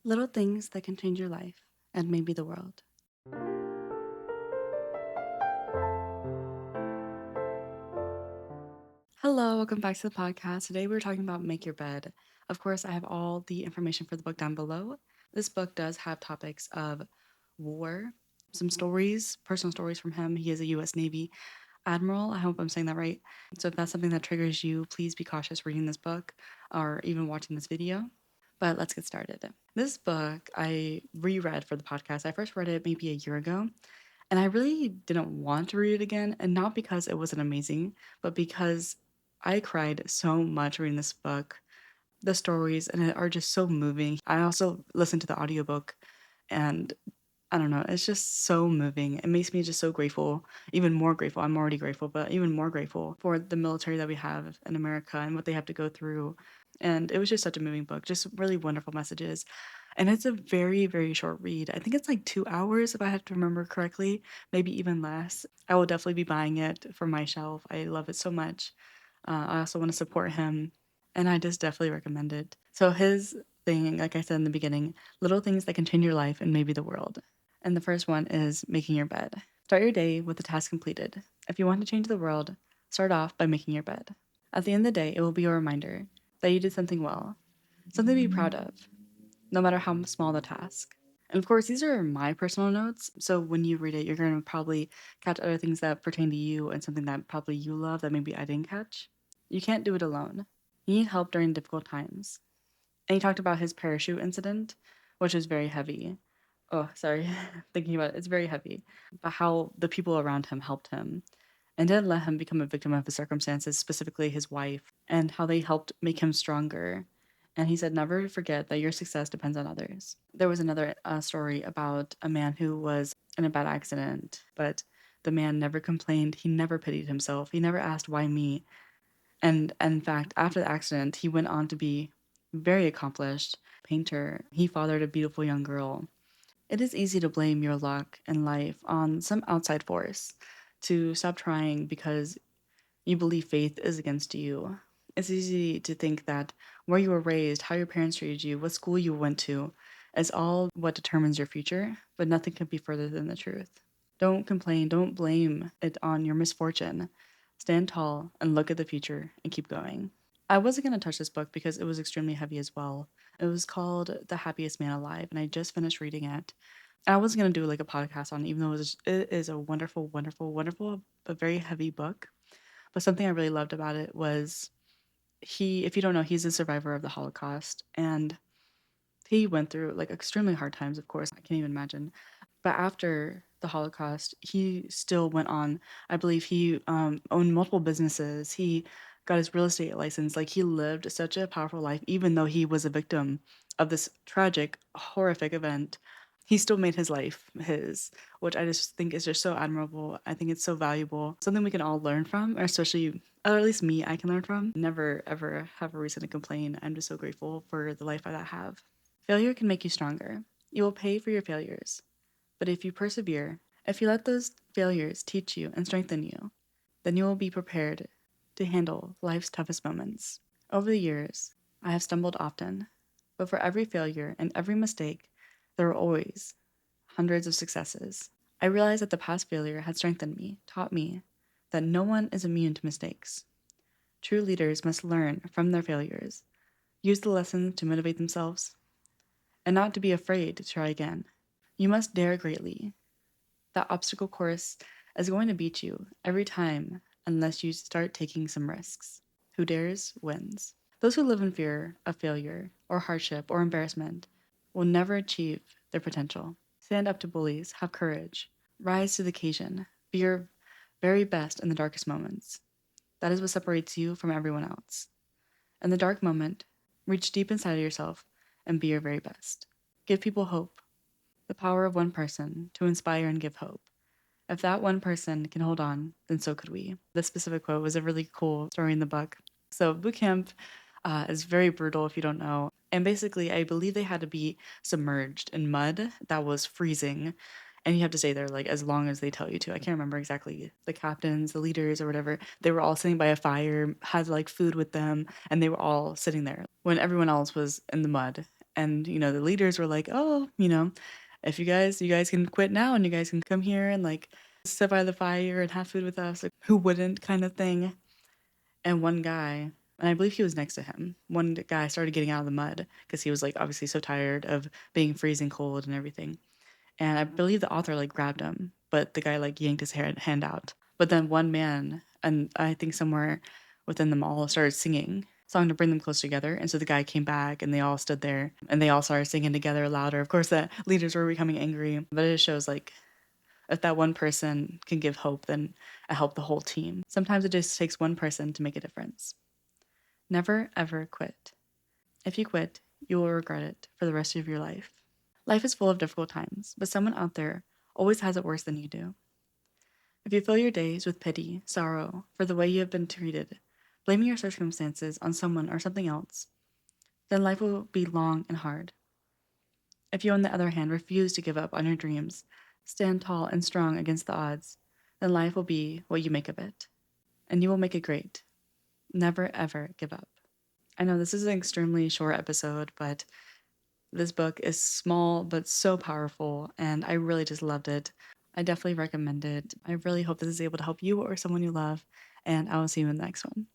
Little things that can change your life and maybe the world. Hello, welcome back to the podcast. Today we're talking about Make Your Bed. Of course, I have all the information for the book down below. This book does have topics of war, some stories, personal stories from him. He is a U.S. Navy admiral. I hope I'm saying that right. So if that's something that triggers you, please be cautious reading this book or even watching this video. But let's get started. This book I reread for the podcast. I first read it maybe a year ago, and I really didn't want to read it again, and not because it wasn't amazing, but because I cried so much reading this book. The stories and it are just so moving. I also listened to the audiobook, and I don't know, it's just so moving. It makes me just so grateful, even more grateful. I'm already grateful, but even more grateful for the military that we have in America and what they have to go through. And it was just such a moving book, just really wonderful messages. And it's a very, very short read. I think it's like 2 hours, if I have to remember correctly, maybe even less. I will definitely be buying it for my shelf. I love it so much. I also want to support him, and I just definitely recommend it. So, his thing, like I said in the beginning, little things that can change your life and maybe the world. And the first one is making your bed. Start your day with the task completed. If you want to change the world, start off by making your bed. At the end of the day, it will be a reminder that you did something well, something to be proud of, no matter how small the task. And of course, these are my personal notes. So when you read it, you're going to probably catch other things that pertain to you and something that probably you love that maybe I didn't catch. You can't do it alone. You need help during difficult times. And he talked about his parachute incident, which is very heavy. Oh, sorry, thinking about it, it's very heavy. But how the people around him helped him and didn't let him become a victim of his circumstances, specifically his wife, and how they helped make him stronger. And he said, never forget that your success depends on others. There was another story about a man who was in a bad accident, but the man never complained. He never pitied himself. He never asked, why me? And in fact, after the accident, he went on to be very accomplished painter. He fathered a beautiful young girl. It is easy to blame your luck in life on some outside force, to stop trying because you believe faith is against you. It's easy to think that where you were raised, how your parents treated you, what school you went to, is all what determines your future, but nothing can be further than the truth. Don't complain, don't blame it on your misfortune. Stand tall and look at the future and keep going. I wasn't going to touch this book because it was extremely heavy as well. It was called The Happiest Man Alive, and I just finished reading it. I was going to do like a podcast on it, even though it is a wonderful, wonderful, wonderful, but very heavy book. But something I really loved about it was if you don't know, he's a survivor of the Holocaust, and he went through like extremely hard times, of course. I can't even imagine. But after the Holocaust, he still went on. I believe he owned multiple businesses. He got his real estate license. Like he lived such a powerful life, even though he was a victim of this tragic, horrific event. He still made his life his, which I just think is just so admirable. I think it's so valuable, something we can all learn from, or especially, or at least me, I can learn from. Never ever have a reason to complain. I'm just so grateful for the life that I have. Failure can make you stronger. You will pay for your failures. But if you persevere, if you let those failures teach you and strengthen you, then you will be prepared to handle life's toughest moments. Over the years, I have stumbled often, but for every failure and every mistake, there were always hundreds of successes. I realized that the past failure had strengthened me, taught me that no one is immune to mistakes. True leaders must learn from their failures, use the lessons to motivate themselves, and not to be afraid to try again. You must dare greatly. That obstacle course is going to beat you every time unless you start taking some risks. Who dares wins. Those who live in fear of failure or hardship or embarrassment will never achieve their potential. Stand up to bullies, have courage, rise to the occasion, be your very best in the darkest moments. That is what separates you from everyone else. In the dark moment, reach deep inside of yourself and be your very best. Give people hope. The power of one person to inspire and give hope. If that one person can hold on, then so could we. This specific quote was a really cool story in the book. So boot camp is very brutal if you don't know. And basically, I believe they had to be submerged in mud that was freezing. And you have to stay there like as long as they tell you to. I can't remember exactly. The captains, the leaders, or whatever, they were all sitting by a fire, had like food with them, and they were all sitting there when everyone else was in the mud. And, the leaders were like, "Oh, if you guys can quit now and you guys can come here and like sit by the fire and have food with us, like, who wouldn't kind of thing." And one guy, and I believe he was next to him, one guy started getting out of the mud because he was like obviously so tired of being freezing cold and everything. And I believe the author like grabbed him, but the guy like yanked his hand out. But then one man, and I think somewhere within them all, started singing a song to bring them close together. And so the guy came back, and they all stood there, and they all started singing together louder. Of course, the leaders were becoming angry, but it shows like if that one person can give hope, then it helped the whole team. Sometimes it just takes one person to make a difference. Never ever quit. If you quit, you will regret it for the rest of your life. Life is full of difficult times, but someone out there always has it worse than you do. If you fill your days with pity, sorrow for the way you have been treated, blaming your circumstances on someone or something else, then life will be long and hard. If you, on the other hand, refuse to give up on your dreams, stand tall and strong against the odds, then life will be what you make of it. And you will make it great. Never ever give up. I know this is an extremely short episode, but this book is small but so powerful, and I really just loved it. I definitely recommend it. I really hope this is able to help you or someone you love, and I will see you in the next one.